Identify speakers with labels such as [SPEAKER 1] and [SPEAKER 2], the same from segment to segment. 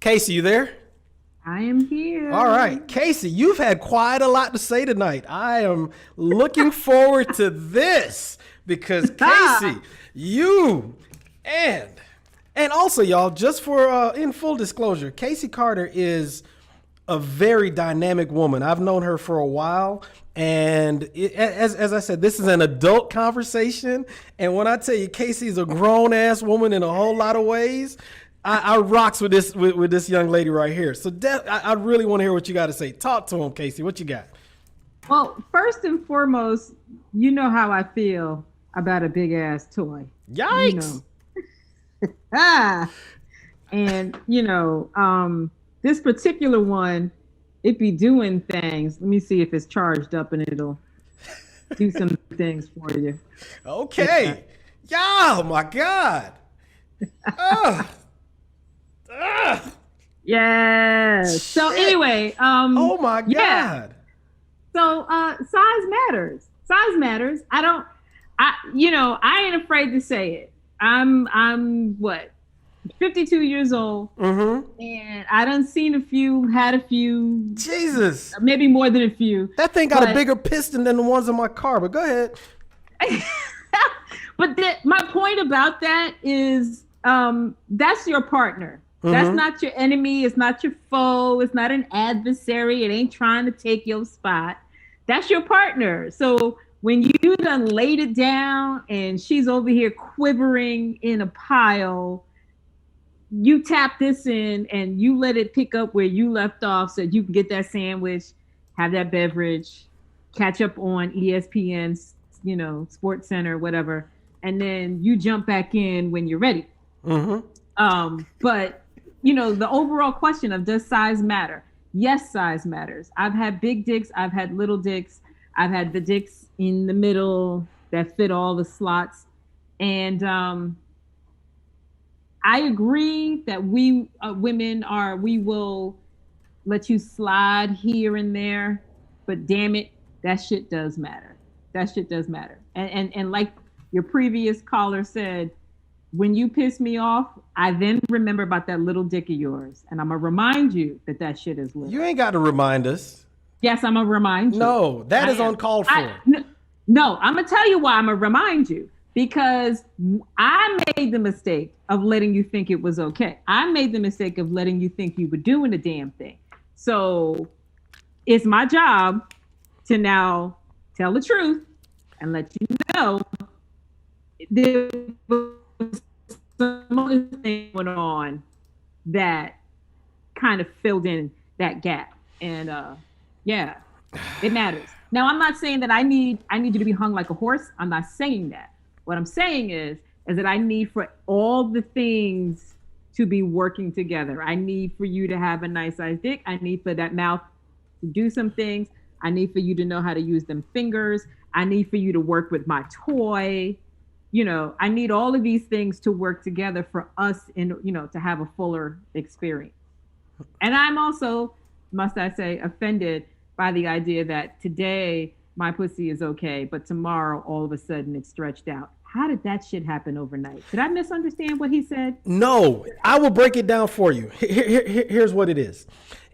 [SPEAKER 1] Casey, you there?
[SPEAKER 2] I am here.
[SPEAKER 1] All right. Casey, you've had quite a lot to say tonight. I am looking forward to this because Casey, you and also y'all, just for in full disclosure, Casey Carter is a very dynamic woman. I've known her for a while. And as I said, this is an adult conversation. And when I tell you Casey's a grown ass woman in a whole lot of ways, I rocks with this young lady right here. So I really want to hear what you got to say. Talk to him, Casey. What you got?
[SPEAKER 2] Well, first and foremost, you know how I feel about a big ass toy.
[SPEAKER 1] Yikes!
[SPEAKER 2] You know. And this particular one, it be doing things. Let me see if it's charged up and it'll do some things for you.
[SPEAKER 1] Okay. Oh my God.
[SPEAKER 2] Yeah. So anyway,
[SPEAKER 1] oh my God.
[SPEAKER 2] Yeah. So size matters. Size matters. I ain't afraid to say it. I'm what? 52 years old. Mm-hmm. And I done seen had a few.
[SPEAKER 1] Jesus.
[SPEAKER 2] Maybe more than a few.
[SPEAKER 1] That thing got a bigger piston than the ones in my car, but go ahead.
[SPEAKER 2] But my point about that is that's your partner. Mm-hmm. That's not your enemy. It's not your foe. It's not an adversary. It ain't trying to take your spot. That's your partner. So when you done laid it down and she's over here quivering in a pile, you tap this in and you let it pick up where you left off so you can get that sandwich, have that beverage, catch up on ESPN's, Sports Center, whatever. And then you jump back in when you're ready. Mm-hmm. But the overall question of does size matter? Yes, size matters. I've had big dicks. I've had little dicks. I've had the dicks in the middle that fit all the slots. And I agree that we women we will let you slide here and there, but damn it, that shit does matter. That shit does matter. And like your previous caller said, when you piss me off, I then remember about that little dick of yours. And I'm going to remind you that shit is little.
[SPEAKER 1] You ain't got to remind us.
[SPEAKER 2] Yes, I'm going to remind you.
[SPEAKER 1] No, that is uncalled for.
[SPEAKER 2] No, I'm going to tell you why I'm going to remind you. Because I made the mistake of letting you think it was okay. I made the mistake of letting you think you were doing the damn thing. So it's my job to now tell the truth and let you know there was some other thing going on that kind of filled in that gap. And yeah, it matters. Now, I'm not saying that I need you to be hung like a horse. I'm not saying that. What I'm saying is that I need for all the things to be working together. I need for you to have a nice sized dick. I need for that mouth to do some things. I need for you to know how to use them fingers. I need for you to work with my toy. I need all of these things to work together for us to have a fuller experience. And I'm also, must I say, offended by the idea that today my pussy is okay, but tomorrow all of a sudden it's stretched out. How did that shit happen overnight? Did I misunderstand what he said?
[SPEAKER 1] No, I will break it down for you. Here's what it is.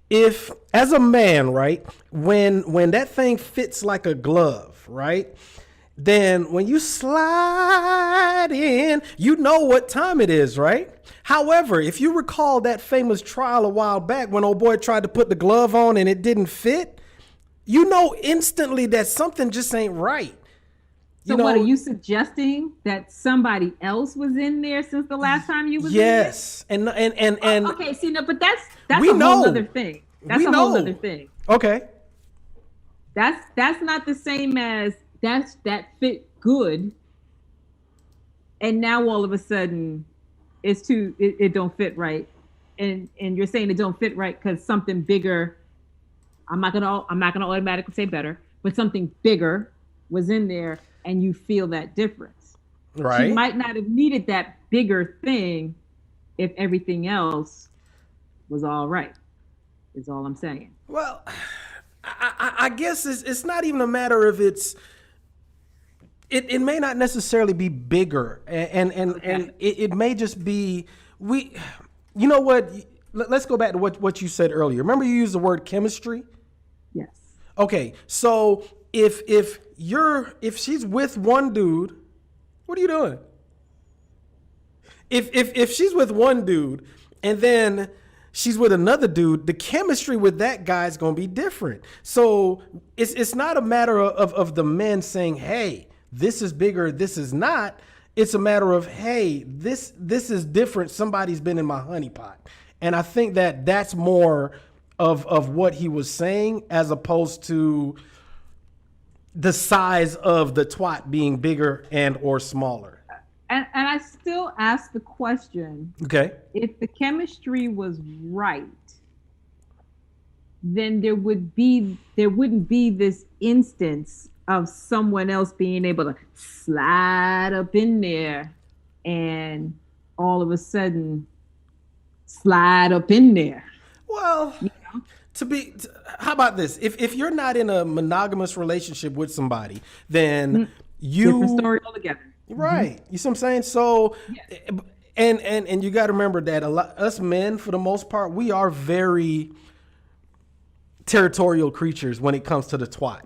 [SPEAKER 1] If, as a man, right, when that thing fits like a glove, right, then when you slide in, you know what time it is, right? However, if you recall that famous trial a while back when old boy tried to put the glove on and it didn't fit, you know instantly that something just ain't right.
[SPEAKER 2] So what are you suggesting, that somebody else was in there since the last time you was in there?
[SPEAKER 1] Yes. And
[SPEAKER 2] okay, see, no, but that's a whole other thing. That's a whole other thing.
[SPEAKER 1] Okay.
[SPEAKER 2] That's not the same as that fit good. And now all of a sudden it don't fit right. And you're saying it don't fit right because something bigger, I'm not gonna automatically say better, but something bigger was in there and you feel that difference. Right. She might not have needed that bigger thing if everything else was all right, is all I'm saying.
[SPEAKER 1] Well, I guess it's not even a matter of it's it may not necessarily be bigger, and it may just be you know what? Let's go back to what you said earlier. Remember you used the word chemistry?
[SPEAKER 2] Yes.
[SPEAKER 1] Okay, so if she's with one dude, what are you doing? If she's with one dude and then she's with another dude, the chemistry with that guy is going to be different. So it's not a matter of the men saying, hey, this is bigger, this is not. It's a matter of, hey, this is different. Somebody's been in my honeypot. And I think that's more of what he was saying, as opposed to the size of the twat being bigger and or smaller.
[SPEAKER 2] And I still ask the question,
[SPEAKER 1] Okay.
[SPEAKER 2] if the chemistry was right, then there wouldn't be this instance of someone else being able to slide up in there and all of a sudden slide up in there.
[SPEAKER 1] Well, you know? How about this? If you're not in a monogamous relationship with somebody, then
[SPEAKER 2] different story altogether.
[SPEAKER 1] Right. Mm-hmm. You see what I'm saying? So, yeah. and you got to remember that us men, for the most part, we are very territorial creatures when it comes to the twat.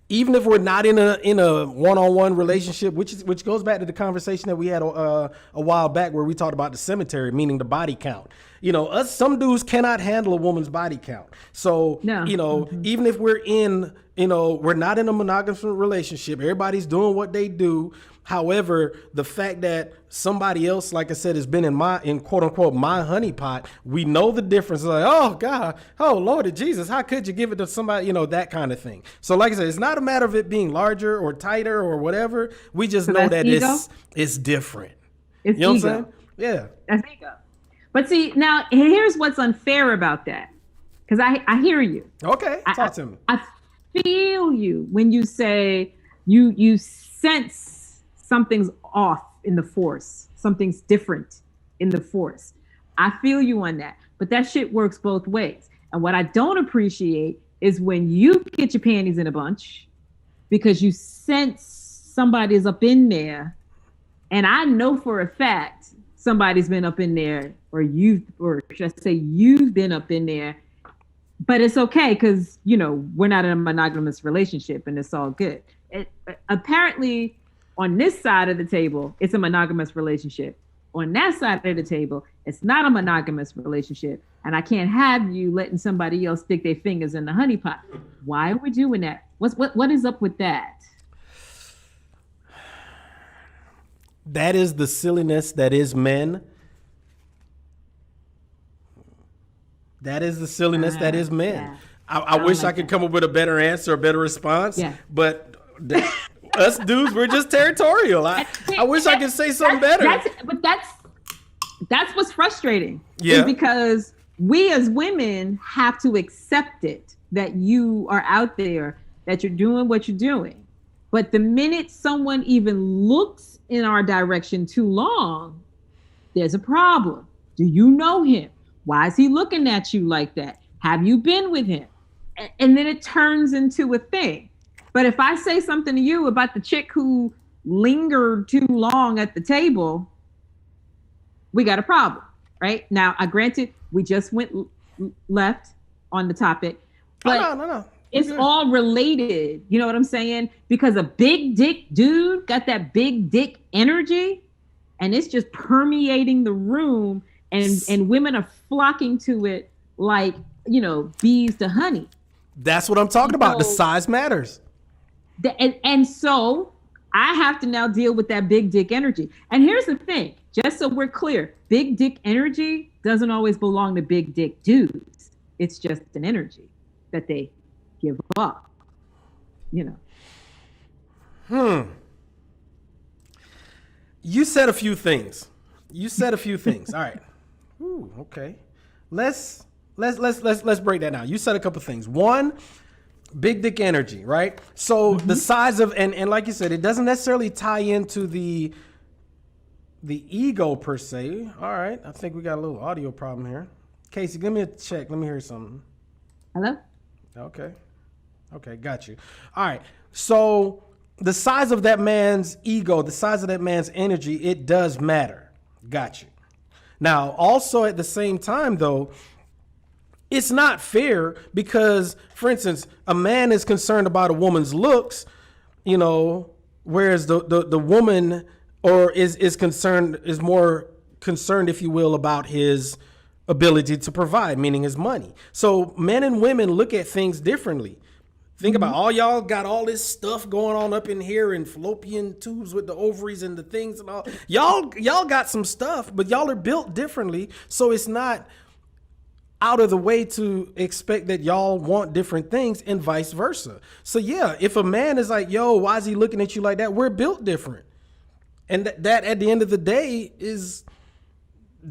[SPEAKER 1] Even if we're not in a one-on-one relationship, which goes back to the conversation that we had a while back where we talked about the cemetery, meaning the body count. You know, some dudes cannot handle a woman's body count. So, no. You know, even if we're we're not in a monogamous relationship, everybody's doing what they do. However, the fact that somebody else, like I said, has been in quote unquote my honeypot, we know the difference. Like, oh God, oh Lord Jesus, how could you give it to somebody? You know, that kind of thing. So, like I said, it's not a matter of it being larger or tighter or whatever. We just know that it's different.
[SPEAKER 2] It's
[SPEAKER 1] you know
[SPEAKER 2] ego.
[SPEAKER 1] What I'm saying? Yeah,
[SPEAKER 2] that's ego. But see, now here's what's unfair about that, because I hear you.
[SPEAKER 1] Okay, talk to me.
[SPEAKER 2] I feel you when you say you sense something's off in the force. Something's different in the force. I feel you on that. But that shit works both ways. And what I don't appreciate is when you get your panties in a bunch because you sense somebody's up in there. And I know for a fact somebody's been up in there, or should I say you've been up in there. But it's okay because, we're not in a monogamous relationship and it's all good. Apparently, on this side of the table, it's a monogamous relationship. On that side of the table, it's not a monogamous relationship. And I can't have you letting somebody else stick their fingers in the honeypot. Why are we doing that? What is up with that?
[SPEAKER 1] That is the silliness that is men. That is the silliness that is men. Yeah. I wish I could come up with a better answer, a better response. Yeah. But us dudes, we're just territorial. I wish I could say something better.
[SPEAKER 2] That's what's frustrating.
[SPEAKER 1] Yeah.
[SPEAKER 2] Is because we as women have to accept it, that you are out there, that you're doing what you're doing. But the minute someone even looks in our direction too long, there's a problem. Do you know him? Why is he looking at you like that? Have you been with him? And then it turns into a thing. But if I say something to you about the chick who lingered too long at the table, we got a problem, right? Now, granted, we just went left on the topic, but
[SPEAKER 1] no.
[SPEAKER 2] It's all related. You know what I'm saying? Because a big dick dude got that big dick energy, and it's just permeating the room, and women are flocking to it like, bees to honey.
[SPEAKER 1] That's what I'm talking about. The size matters.
[SPEAKER 2] And so I have to now deal with that big dick energy. And here's the thing, just so we're clear, big dick energy doesn't always belong to big dick dudes. It's just an energy that they give up, You
[SPEAKER 1] said a few things. All right. Ooh, okay. Let's break that down. You said a couple things. One, big dick energy, right? So the size of, and like you said, it doesn't necessarily tie into the ego per se. All right. I think we got a little audio problem here. Casey, give me a check. Let me hear something.
[SPEAKER 2] Hello?
[SPEAKER 1] Okay. Got you. All right. So the size of that man's ego, the size of that man's energy, it does matter. Got you. Now, also at the same time, though, it's not fair because, for instance, a man is concerned about a woman's looks, whereas the woman is more concerned, if you will, about his ability to provide, meaning his money. So men and women look at things differently. Think about all y'all got all this stuff going on up in here and fallopian tubes with the ovaries and the things and all. Y'all got some stuff, but y'all are built differently. So it's not out of the way to expect that y'all want different things and vice versa. So yeah, if a man is like, yo, why is he looking at you like that? We're built different. And that at the end of the day is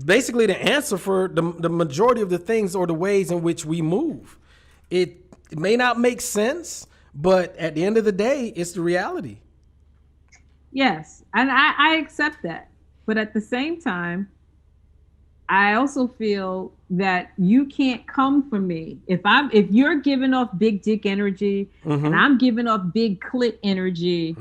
[SPEAKER 1] basically the answer for the majority of the things or the ways in which we move. It may not make sense, but at the end of the day, it's the reality.
[SPEAKER 2] Yes, and I accept that. But at the same time, I also feel that you can't come for me. If you're giving off big dick energy and I'm giving off big clit energy,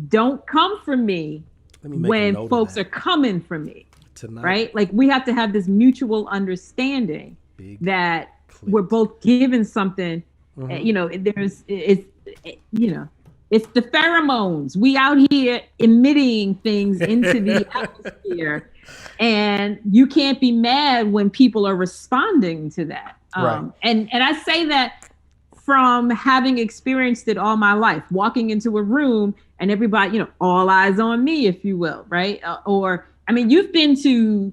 [SPEAKER 2] don't come for me when folks are coming for me. Tonight. Right? Like we have to have this mutual understanding that we're both given something. It's the pheromones. We out here emitting things into the atmosphere, and you can't be mad when people are responding to that.
[SPEAKER 1] Right.
[SPEAKER 2] And I say that from having experienced it all my life, walking into a room and everybody, all eyes on me, if you will, right? You've been to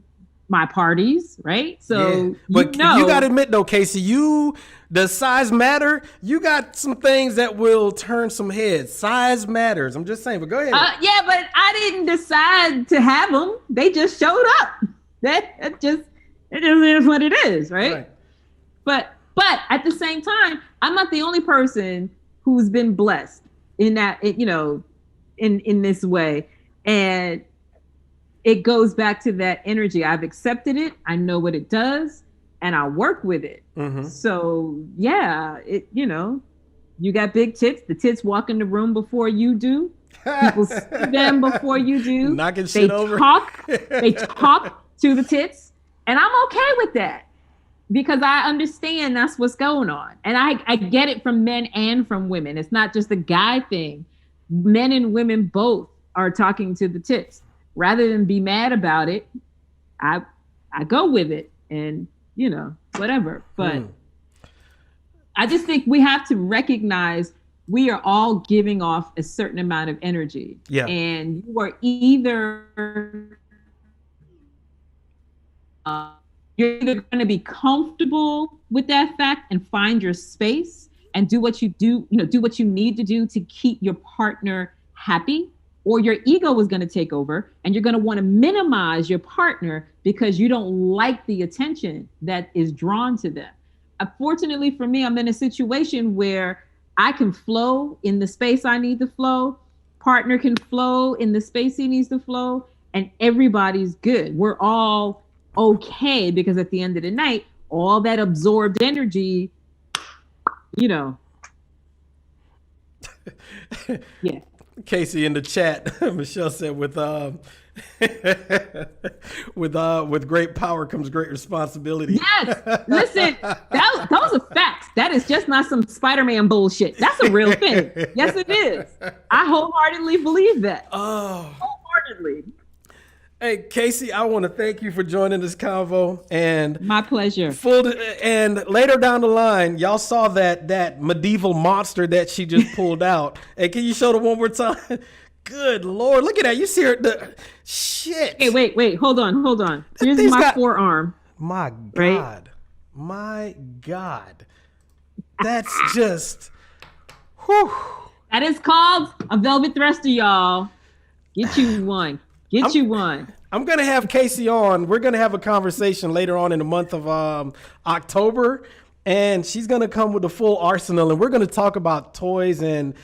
[SPEAKER 2] my parties, right? So,
[SPEAKER 1] but you got to admit though, Casey, does size matter? You got some things that will turn some heads. Size matters. I'm just saying, but go ahead.
[SPEAKER 2] Yeah, but I didn't decide to have them. They just showed up. It just is what it is, right? But at the same time, I'm not the only person who's been blessed in that, in this way. And it goes back to that energy. I've accepted it. I know what it does, and I work with it. So yeah, you got big tits. The tits walk in the room before you do. People see them before you do.
[SPEAKER 1] Knocking shit over.
[SPEAKER 2] They talk to the tits, and I'm okay with that because I understand that's what's going on, and I get it from men and from women. It's not just a guy thing. Men and women both are talking to the tits. Rather than be mad about it, I go with it and, whatever. But I just think we have to recognize we are all giving off a certain amount of energy. Yeah. And you are either you're either going to be comfortable with that fact and find your space and do what you do, do what you need to do to keep your partner happy. Or your ego is going to take over and you're going to want to minimize your partner because you don't like the attention that is drawn to them. Fortunately for me, I'm in a situation where I can flow in the space I need to flow. Partner can flow in the space he needs to flow, and everybody's good. We're all okay because at the end of the night, all that absorbed energy, yeah.
[SPEAKER 1] Casey in the chat, Michelle said, with great power comes great responsibility.
[SPEAKER 2] Yes, listen, those are facts. That is just not some Spider-Man bullshit. That's a real thing. Yes, it is. I wholeheartedly believe that. Wholeheartedly.
[SPEAKER 1] Hey, Casey, I want to thank you for joining this convo. And
[SPEAKER 2] my pleasure.
[SPEAKER 1] And later down the line, y'all saw that medieval monster that she just pulled out. Hey, can you show them one more time? Good Lord, look at that. You see her, shit.
[SPEAKER 2] Hey, wait, hold on. Here's my forearm.
[SPEAKER 1] My God. Right? My God. That's just, whew.
[SPEAKER 2] That is called a velvet thruster, y'all. Get you one. I'm
[SPEAKER 1] going to have Casey on. We're going to have a conversation later on in the month of October, and she's going to come with a full arsenal, and we're going to talk about toys and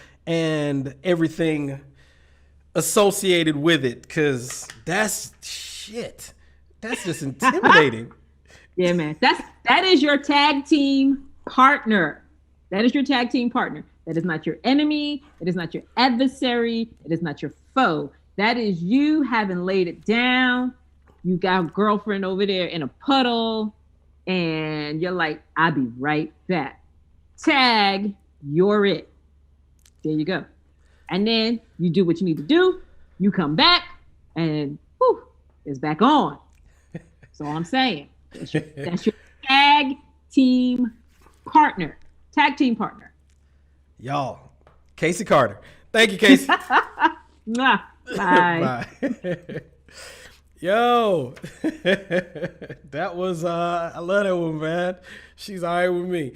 [SPEAKER 1] everything associated with it, because that's shit. That's just intimidating.
[SPEAKER 2] Yeah, man. That is your tag team partner. That is not your enemy. It is not your adversary. It is not your foe. That is you having laid it down. You got a girlfriend over there in a puddle, and you're like, I'll be right back. Tag, you're it. There you go. And then you do what you need to do. You come back, and whew, it's back on. That's all I'm saying. That's your tag team partner. Tag team partner.
[SPEAKER 1] Y'all, Casey Carter. Thank you, Casey.
[SPEAKER 2] Bye.
[SPEAKER 1] Bye. Yo, that was I love that one, man. She's all right with me.